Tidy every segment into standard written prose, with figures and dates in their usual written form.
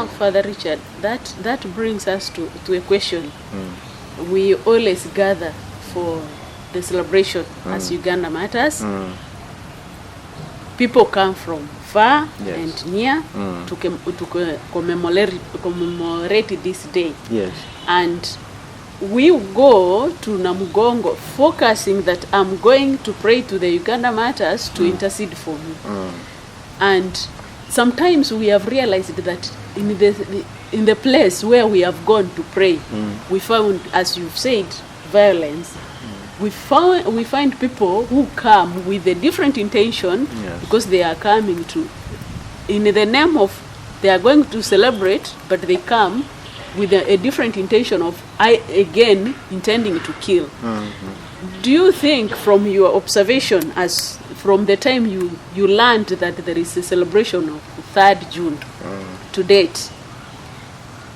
Now, Father Richard, that brings us to a question. We always gather for the celebration as Uganda Martyrs. People come from far and near to commemorate this day. Yes. And we go to Namugongo focusing that I'm going to pray to the Uganda Martyrs to intercede for me. And sometimes we have realized that in the place where we have gone to pray, we found, as you've said, violence. We find people who come with a different intention because they are coming to, in the name of, they are going to celebrate, but they come with a different intention of, again, intending to kill. Do you think from your observation, as from the time you learned that there is a celebration of 3rd June to date,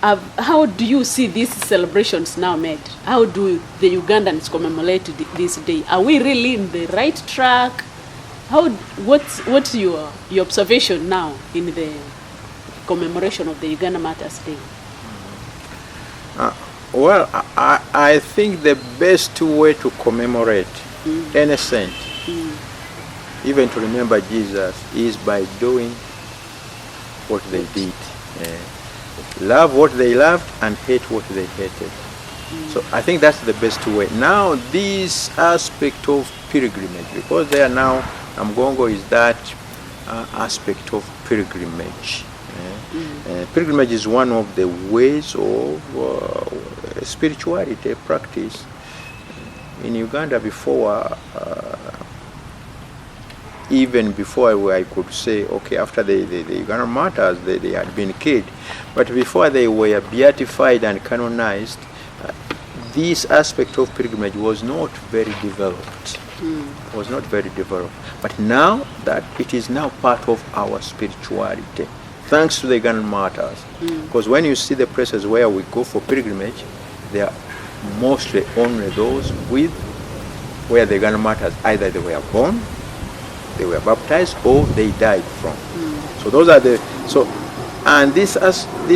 how do you see these celebrations now made? How do the Ugandans commemorate this day? Are we really in the right track? What's your observation now in the commemoration of the Uganda Martyrs Day? Well, I think the best way to commemorate any saint, even to remember Jesus, is by doing what they did. Love what they loved and hate what they hated. So I think that's the best way. Now, this aspect of pilgrimage, because they are now, Mgongo is that aspect of pilgrimage. Pilgrimage is one of the ways of spirituality practice. In Uganda before, even before I could say, okay, after the Uganda Martyrs, they had been killed, but before they were beatified and canonized, this aspect of pilgrimage was not very developed. Was not very developed. But now that it is now part of our spirituality, thanks to the Uganda Martyrs. Because when you see the places where we go for pilgrimage, they are mostly only those where the Uganda Martyrs, either they were born, they were baptized, or they died from. So those are and this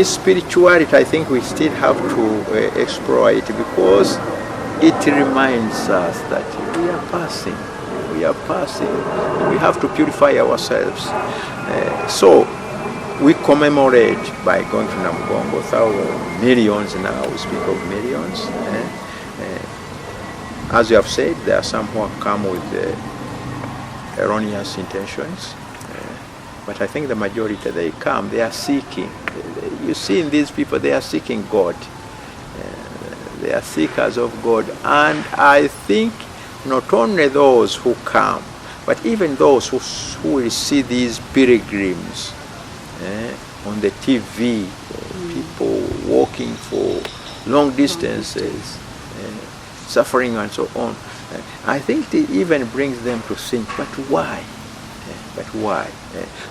spirituality, I think we still have to explore it, because it reminds us that we are passing. We have to purify ourselves. So we commemorate by going to Namugongo. Millions now, we speak of millions. As you have said, there are some who have come with erroneous intentions. But I think the majority, they come, they are seeking. You see in these people, they are seeking God. They are seekers of God. And I think not only those who come, but even those who will see these pilgrims on the TV, people walking for long distances, suffering and so on. I think it even brings them to think, but why? But why?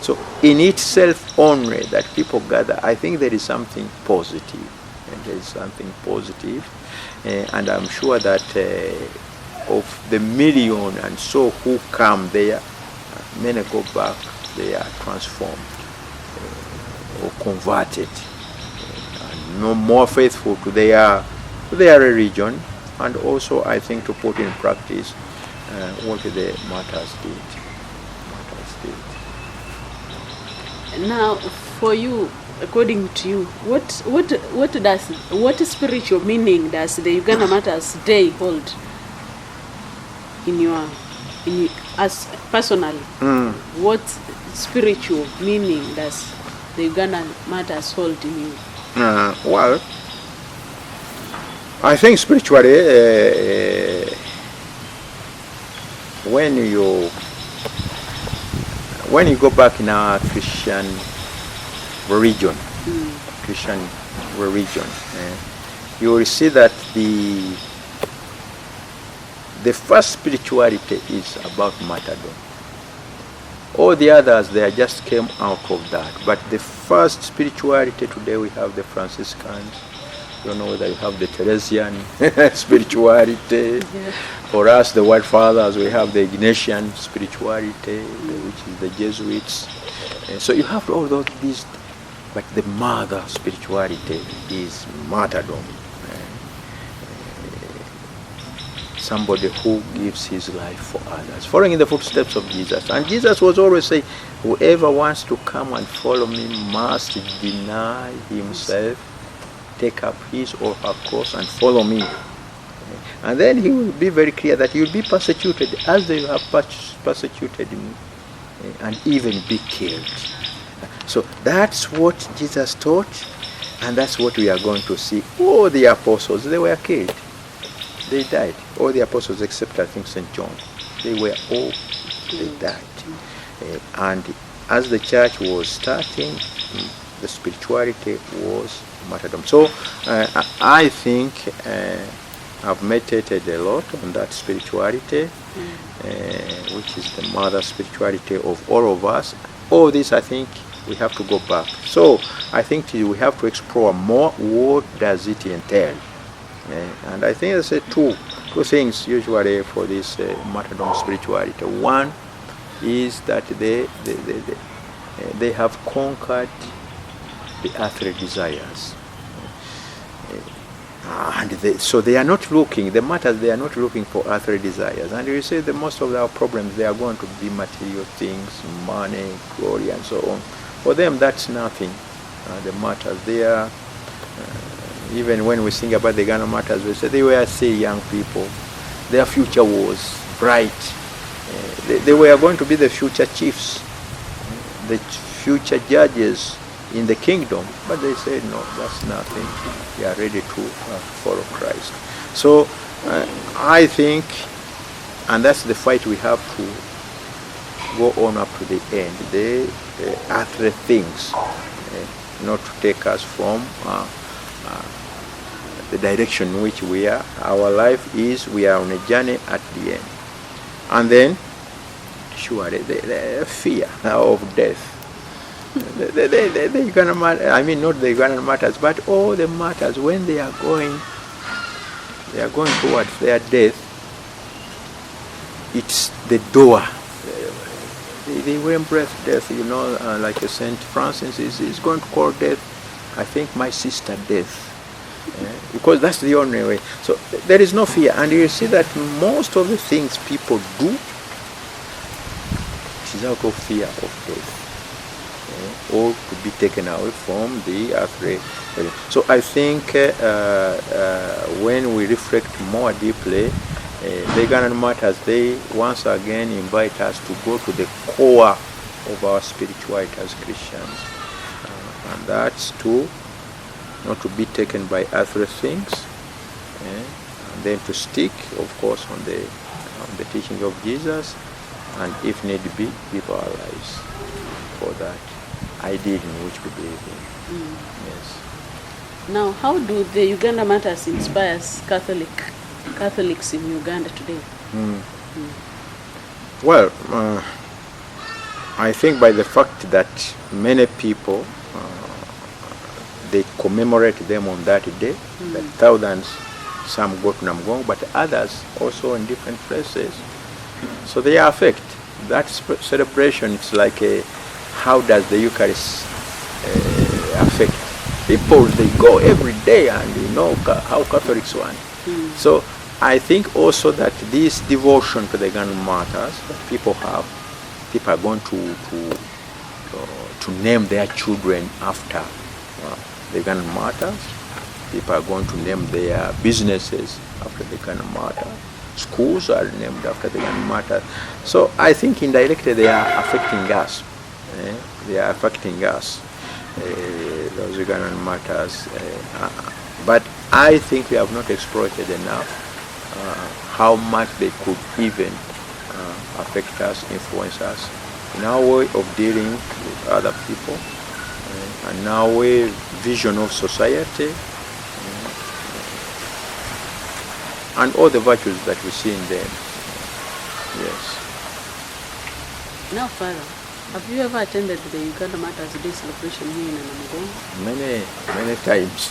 So in itself only that people gather, I think there is something positive. And I'm sure that of the million and so who come there, many go back, they are transformed or converted, and no more faithful to their religion, and also I think to put in practice what the martyrs did. Now, for you, according to you, what spiritual meaning does the Uganda Martyrs Day hold as personally? What spiritual meaning does the Uganda Martyrs hold in you? Well, I think spiritually, when you go back in our Christian religion, you will see that the first spirituality is about martyrdom. All the others, they just came out of that. But the first spirituality today, we have the Franciscans. I don't know whether you have the Teresian spirituality. For us, the White Fathers, we have the Ignatian spirituality, which is the Jesuits. So you have all these But the mother spirituality is martyrdom. Somebody who gives his life for others, following in the footsteps of Jesus. And Jesus was always saying, whoever wants to come and follow me must deny himself, take up his or her cross and follow me. And then he will be very clear that you will be persecuted as they have persecuted me, and even be killed. So that's what Jesus taught, and that's what we are going to see. All the apostles, they were killed. They died. All the apostles except I think St. John. They died. And as the church was starting, the spirituality was martyrdom. So I think I've meditated a lot on that spirituality, which is the mother spirituality of all of us. All this, I think, we have to go back. So I think we have to explore more. What does it entail? And I think there's two things usually for this martyrdom spirituality. One is that they have conquered the earthly desires. And so they are not looking, the martyrs, they are not looking for earthly desires. And you see, most of our problems, they are going to be material things, money, glory, and so on. For them, that's nothing. The martyrs, they are, even when we sing about the Uganda Martyrs, we say they were still young people. Their future was bright. They were going to be the future chiefs, the future judges in the kingdom. But they said, no, that's nothing. We are ready to follow Christ. So I think, and that's the fight we have to go on up to the end. The earthly things, not to take us from the direction in which we are. Our life is, we are on a journey at the end. And then, surely, the fear of death. The Uganda Martyrs, I mean, not the Uganda Martyrs, but all the martyrs, when they are going towards their death, it's the door. They will embrace death, you know, like St. Francis is going to call death, I think, my sister death. Because that's the only way. So there is no fear. And you see that most of the things people do, it is out of fear of death, or to be taken away from the earthly. So I think when we reflect more deeply, the Uganda Martyrs, they once again invite us to go to the core of our spirituality as Christians. And that's to not to be taken by earthly things, and then to stick, of course, on the teaching of Jesus, and if need be, give our lives for that ideal in which we believe in. Yes. Now, how do the Uganda Martyrs inspire Catholics in Uganda today? Well, I think by the fact that many people they commemorate them on that day, that thousands, some go to Namgong, but others also in different places. So they are affected. That celebration, it's like how does the Eucharist affect people? They go every day, and you know how Catholics want. So I think also that this devotion to the Uganda Martyrs that people have, people are going to name their children after the Uganda Martyrs. People are going to name their businesses after the Uganda Martyrs. Schools are named after the Uganda Martyrs. So I think indirectly they are affecting us. They are affecting us, those Uganda Martyrs. But I think we have not exploited enough how much they could even affect us, influence us in our way of dealing with other people, and our way, vision of society, and all the virtues that we see in them. Yes. Now, Father, have you ever attended the Uganda Martyrs Day celebration here in Namgong? Many times.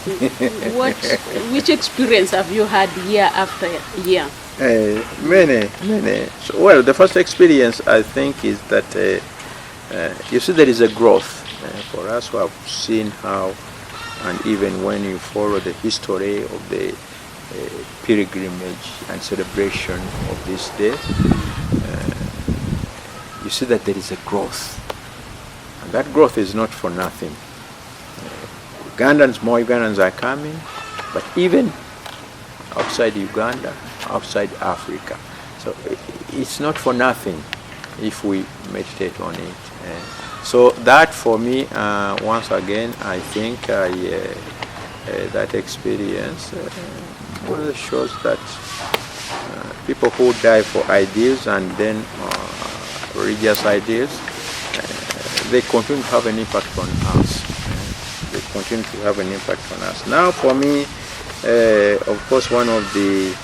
Which experience have you had year after year? Many. So, well, the first experience I think is that you see there is a growth For us who have seen how, and even when you follow the history of the pilgrimage and celebration of this day, you see that there is a growth. And that growth is not for nothing. More Ugandans are coming, but even outside Uganda, outside Africa. So it's not for nothing if we meditate on it. So that for me, once again, I think that experience shows that people who die for ideals and then religious ideals, they continue to have an impact on us. They continue to have an impact on us. Now for me, of course, one of the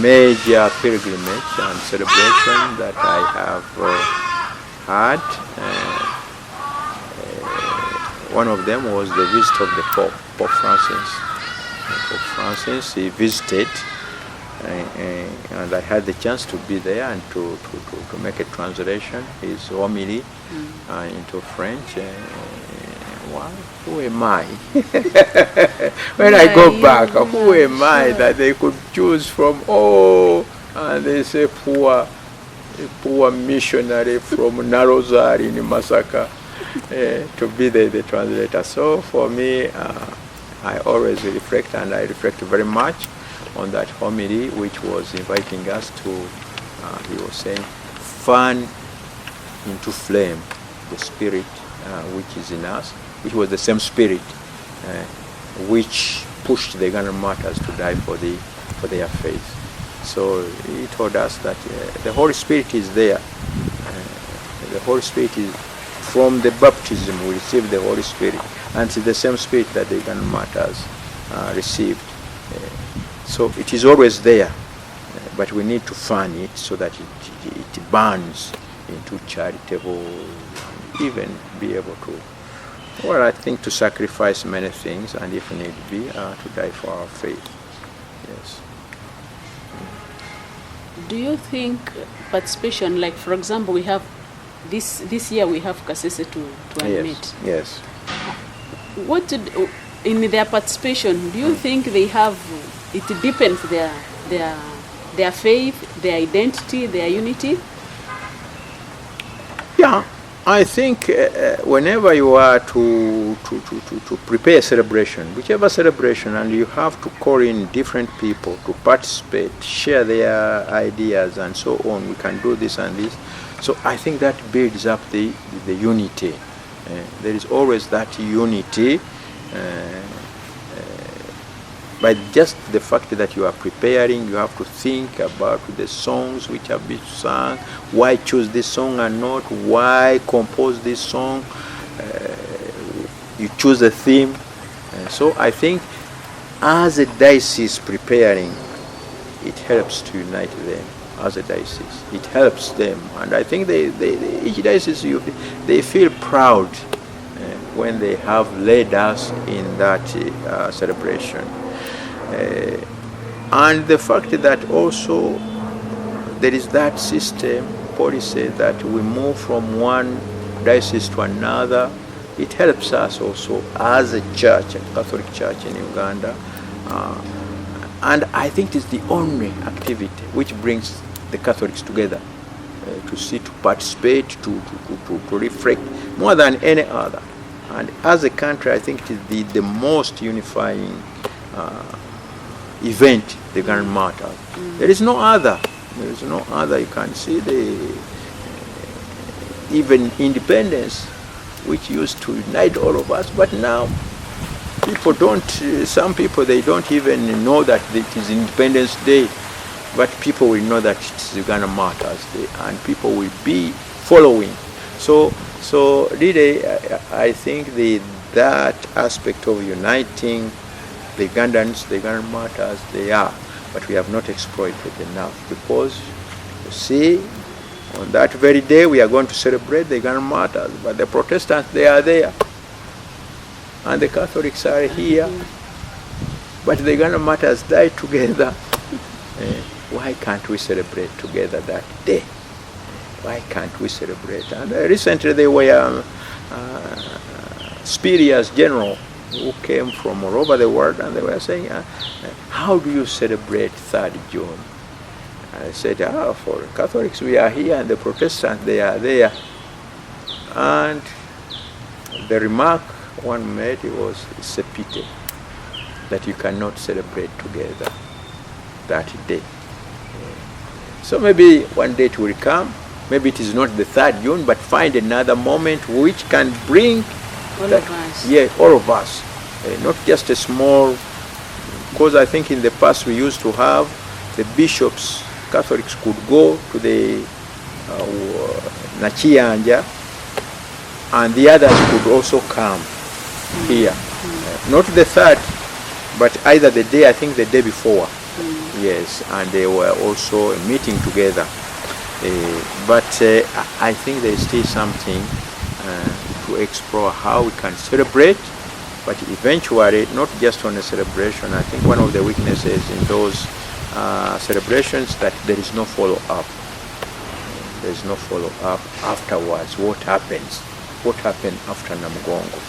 major pilgrimage and celebration that I have had, one of them was the visit of the Pope Francis. Pope Francis, he visited, and I had the chance to be there and to make a translation, his homily into French. Wow, who am I? When I go back, who am I that they could choose from? Oh, and they say poor missionary from Narozari in Masaka to be the translator. So for me, I always reflect, and I reflect very much on that homily, which was inviting us to, he was saying, fan into flame the spirit which is in us, which was the same spirit which pushed the Uganda Martyrs to die for their faith. So he told us that the Holy Spirit is there. The Holy Spirit is, from the baptism we receive the Holy Spirit, and it's the same spirit that the Uganda Martyrs received. So it is always there, but we need to fan it so that it burns into charitable, even be able to, well, I think to sacrifice many things, and if need be, to die for our faith. Yes. Do you think participation, like for example, we have this year we have Kasese to admit. Yes. What did, in their participation, do you think they have, it deepens their faith, their identity, their unity? Yeah, I think whenever you are to prepare a celebration, whichever celebration, and you have to call in different people to participate, share their ideas and so on, we can do this and this. So I think that builds up the unity. There is always that unity. By just the fact that you are preparing, you have to think about the songs which have been sung, why choose this song and not, why compose this song, you choose a theme. So I think as a diocese preparing, it helps to unite them as a diocese. It helps them, and I think each diocese, they feel proud when they have led us in that celebration. And the fact that also there is that system, policy, that we move from one diocese to another, it helps us also as a church, a Catholic church in Uganda. And I think it is the only activity which brings the Catholics together, to see, to participate, to reflect more than any other. And as a country, I think it is the most unifying event, the Uganda Martyrs. There is no other. There is no other. You can see even independence, which used to unite all of us, but now people don't. Some people, they don't even know that it is Independence Day, but people will know that it is Uganda Martyrs Day, and people will be following. So really, I think that aspect of uniting the Ugandans, the Ugandan Martyrs, they are, but we have not exploited enough, because you see, on that very day we are going to celebrate the Ugandan Martyrs, but the Protestants, they are there, and the Catholics are here, but the Ugandan Martyrs died together. Why can't we celebrate together that day? Why can't we celebrate? And recently they were spurious general who came from all over the world, and they were saying, how do you celebrate 3rd June? I said, for Catholics we are here, and the Protestants they are there. And the remark one made was, it's a pity that you cannot celebrate together that day. So maybe one day it will come. Maybe it is not the 3rd June, but find another moment which can bring All of us. Yeah, all of us. Not just a small, because I think in the past we used to have the bishops, Catholics could go to the Nachiyanja, and the others could also come here. Not the 3rd, but either the day, I think the day before. Yes, and they were also meeting together. But I think there is still something to explore how we can celebrate, but eventually not just on a celebration. I think one of the weaknesses in those celebrations that there is no follow-up. There is no follow-up afterwards. What happens? What happened after Namugongo?